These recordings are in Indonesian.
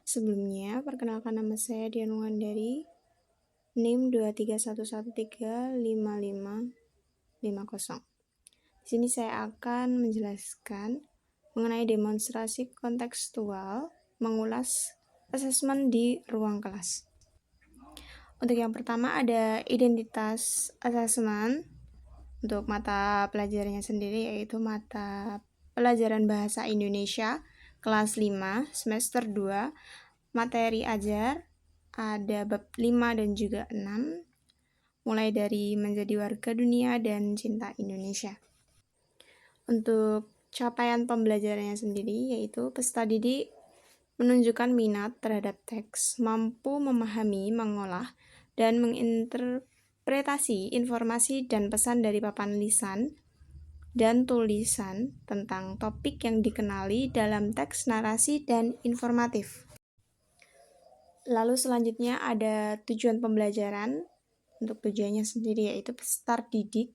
Sebelumnya, perkenalkan nama saya Dian Wandari, NIM 231135550. Di sini saya akan menjelaskan mengenai demonstrasi kontekstual mengulas asesmen di ruang kelas. Untuk yang pertama ada identitas asesmen. Untuk mata pelajarannya sendiri yaitu mata pelajaran Bahasa Indonesia kelas 5 semester 2, materi ajar ada bab 5 dan juga 6, mulai dari menjadi warga dunia dan cinta Indonesia. Untuk capaian pembelajarannya sendiri yaitu peserta didik menunjukkan minat terhadap teks, mampu memahami, mengolah, dan menginterpretasi informasi dan pesan dari papan lisan dan tulisan tentang topik yang dikenali dalam teks narasi dan informatif. Lalu selanjutnya ada tujuan pembelajaran. Untuk tujuannya sendiri yaitu peserta didik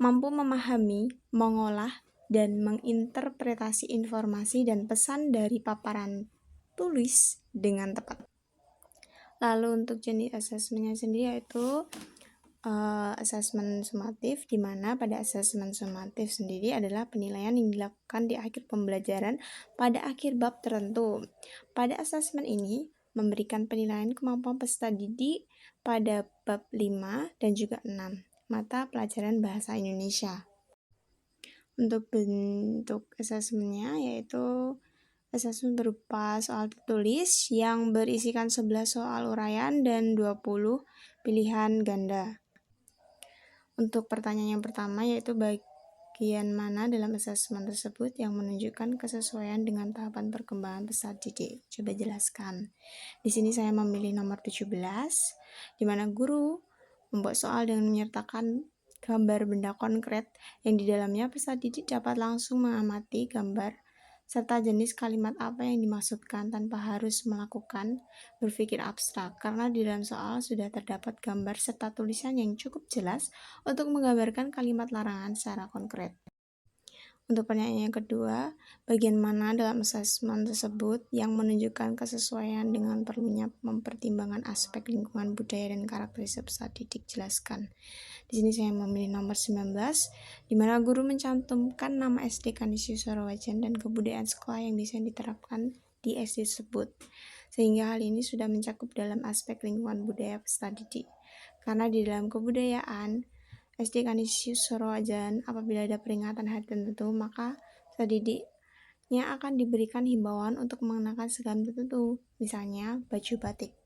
mampu memahami, mengolah, dan menginterpretasi informasi dan pesan dari paparan tulis dengan tepat. Lalu untuk jenis asesmennya sendiri yaitu asesmen sumatif, di mana pada asesmen sumatif sendiri adalah penilaian yang dilakukan di akhir pembelajaran pada akhir bab tertentu. Pada asesmen ini memberikan penilaian kemampuan peserta didik pada bab 5 dan juga 6 mata pelajaran Bahasa Indonesia. Untuk bentuk asesmennya yaitu asesmen berupa soal tertulis yang berisikan 11 soal uraian dan 20 pilihan ganda. Untuk pertanyaan yang pertama yaitu bagian mana dalam asesmen tersebut yang menunjukkan kesesuaian dengan tahapan perkembangan peserta didik? Coba jelaskan. Di sini saya memilih nomor 17, di mana guru membuat soal dengan menyertakan gambar benda konkret yang di dalamnya peserta didik dapat langsung mengamati gambar serta jenis kalimat apa yang dimaksudkan tanpa harus melakukan berpikir abstrak, karena di dalam soal sudah terdapat gambar serta tulisan yang cukup jelas untuk menggambarkan kalimat larangan secara konkret. Untuk pertanyaan yang kedua, bagian mana dalam asesmen tersebut yang menunjukkan kesesuaian dengan perlunya mempertimbangkan aspek lingkungan budaya dan karakteristik peserta didik? Jelaskan. Di sini saya memilih nomor 19, di mana guru mencantumkan nama SD Kanisius Sorowajan dan kebudayaan sekolah yang bisa diterapkan di SD tersebut. Sehingga hal ini sudah mencakup dalam aspek lingkungan budaya peserta didik. Karena di dalam kebudayaan SD Kanisius Sorowajan, apabila ada peringatan hari tertentu, maka peserta didiknya akan diberikan himbauan untuk mengenakan seragam tertentu, misalnya baju batik.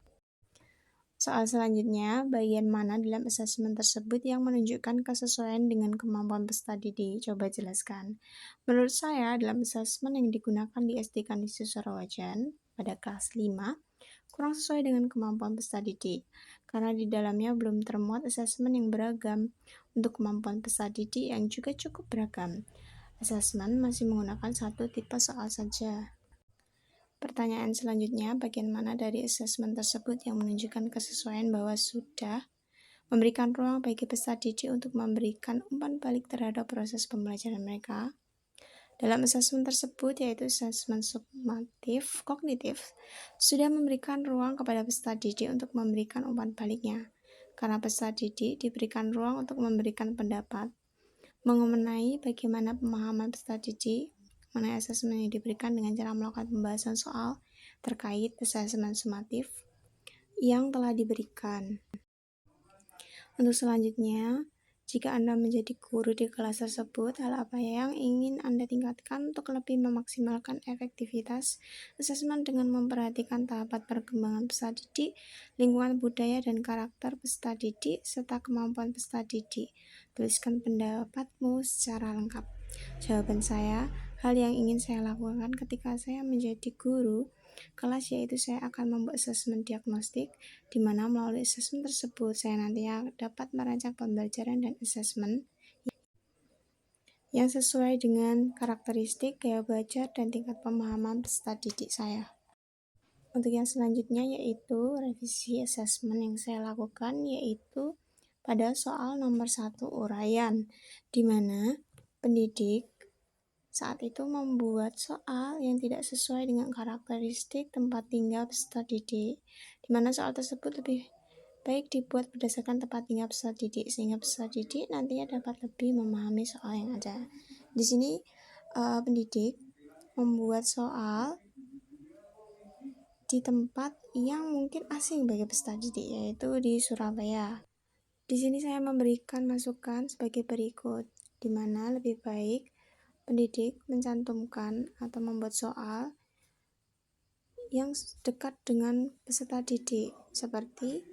Soal selanjutnya, bagian mana dalam asesmen tersebut yang menunjukkan kesesuaian dengan kemampuan peserta didik? Coba jelaskan. Menurut saya, dalam asesmen yang digunakan di SD Kanisius Sorowajan pada kelas 5, kurang sesuai dengan kemampuan peserta didik, karena di dalamnya belum termuat asesmen yang beragam untuk kemampuan peserta didik yang juga cukup beragam. Asesmen masih menggunakan satu tipe soal saja. Pertanyaan selanjutnya, bagian mana dari asesmen tersebut yang menunjukkan kesesuaian bahwa sudah memberikan ruang bagi peserta didik untuk memberikan umpan balik terhadap proses pembelajaran mereka? Dalam asesmen tersebut, yaitu asesmen sumatif kognitif, sudah memberikan ruang kepada peserta didik untuk memberikan umpan baliknya, karena peserta didik diberikan ruang untuk memberikan pendapat mengenai bagaimana pemahaman peserta didik mengenai asesmen yang diberikan dengan cara melakukan pembahasan soal terkait asesmen sumatif yang telah diberikan. Untuk selanjutnya, jika Anda menjadi guru di kelas tersebut, hal apa yang ingin Anda tingkatkan untuk lebih memaksimalkan efektivitas asesmen dengan memperhatikan tahapan perkembangan peserta didik, lingkungan budaya dan karakter peserta didik, serta kemampuan peserta didik? Tuliskan pendapatmu secara lengkap. Jawaban saya, hal yang ingin saya lakukan ketika saya menjadi guru kelas yaitu saya akan membuat asesmen diagnostik, di mana melalui asesmen tersebut saya nantinya dapat merancang pembelajaran dan asesmen yang sesuai dengan karakteristik, gaya belajar, dan tingkat pemahaman peserta didik saya. Untuk yang selanjutnya yaitu revisi asesmen yang saya lakukan yaitu pada soal nomor 1 uraian, di mana pendidik saat itu membuat soal yang tidak sesuai dengan karakteristik tempat tinggal peserta didik, di mana soal tersebut lebih baik dibuat berdasarkan tempat tinggal peserta didik, sehingga peserta didik nantinya dapat lebih memahami soal yang ada. Di sini pendidik membuat soal di tempat yang mungkin asing bagi peserta didik, yaitu di Surabaya. Di sini saya memberikan masukan sebagai berikut, di mana lebih baik pendidik mencantumkan atau membuat soal yang dekat dengan peserta didik, seperti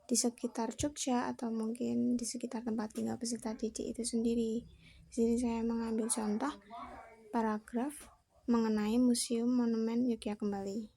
di sekitar Jogja atau mungkin di sekitar tempat tinggal peserta didik itu sendiri. Di sini saya mengambil contoh paragraf mengenai Museum Monumen Yogyakarta Kembali.